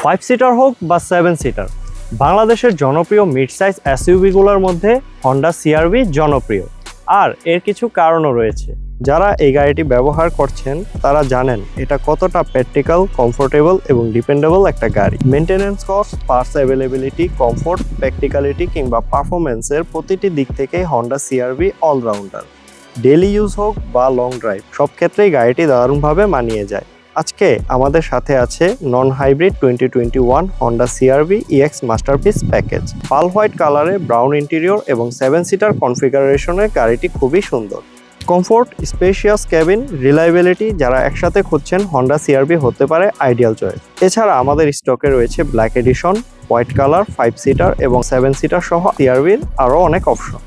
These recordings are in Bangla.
5 সিটার হোক বা 7 সিটার, বাংলাদেশের জনপ্রিয় মিড সাইজ এসইউভিগুলোর মধ্যে হন্ডা সিআরভি জনপ্রিয়। আর এর কিছু কারণও রয়েছে। যারা এই গাড়িটি ব্যবহার করছেন তারা জানেন এটা কতটা প্র্যাকটিক্যাল, কমফোর্টেবল এবং ডিপেন্ডেবল একটা গাড়ি। Maintenance cost, parts availability, comfort, practicality কিংবা পারফরমেন্সের প্রতিটি দিক থেকেই Honda CRV allrounder. Daily use হোক বা লং ড্রাইভ, সব ক্ষেত্রেই গাড়িটি দারুণভাবে মানিয়ে যায়। আজকে আমাদের সাথে আছে non hybrid 2021 Honda CR-V EX masterpiece package. Pearl white কালারে, ব্রাউন ইন্টেরিয়র এবং 7 সিটার কনফিগারেশনে গাড়িটি খুবই সুন্দর। কমফোর্ট, স্পেশিয়াস ক্যাবিন, রিলায়েবিলিটি যারা একসাথে খুঁজছেন হন্ডা সিআরভি হতে পারে আইডিয়াল চয়েস। এছাড়া আমাদের স্টকে রয়েছে black addition, white colour, 5 seater এবং 7 সিটার সহ সিআরভির আরও অনেক option.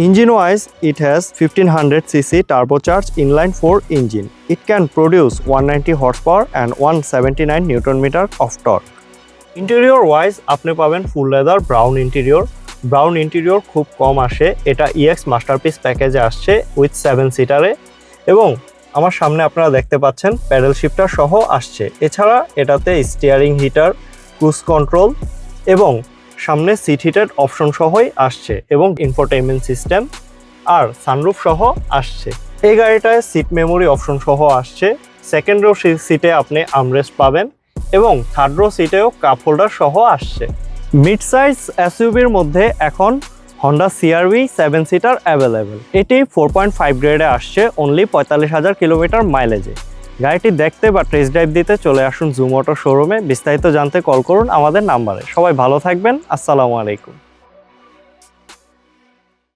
Engine wise, it has 1500cc turbocharged inline 4 engine. It can produce 190 horsepower and 179 Nm of torque. Interior wise, আপনি পাবেন full leather brown interior. Brown interior খুব কম আসে, এটা ইএক্স মাস্টারপিস প্যাকেজে আসছে উইথ 7 সিটারে এবং আমার সামনে আপনারা দেখতে পাচ্ছেন প্যাডেল শিফটার সহ আসছে। এছাড়া এটাতে স্টিয়ারিং হিটার, ক্রুজ কন্ট্রোল এবং সামনে সিট হিটেড অপশন সহই আসছে এবং ইনফোটেইনমেন্ট সিস্টেম আর সানরুফ সহ আসছে। এই গাড়িটায় সিট মেমোরি অপশন সহ আসছে। সেকেন্ড রো সিটে আপনি আর্মরেস্ট পাবেন এবং থার্ড রো সিটেও কাপ হোল্ডার সহ আসছে। মিড সাইজ এসইউভির মধ্যে এখন হন্ডা সিআরভি 7 সিটার অ্যাভেলেবেল। এটি 4.5 গ্রেডে আসছে অনলি 45,000 কিলোমিটার মাইলেজে। গাড়িটি দেখতে বা টেস্ট ড্রাইভ দিতে চলে আসুন জুম অটো শোরুমে। বিস্তারিত জানতে কল করুন আমাদের নাম্বারে। সবাই ভালো থাকবেন। আসসালামু আলাইকুম।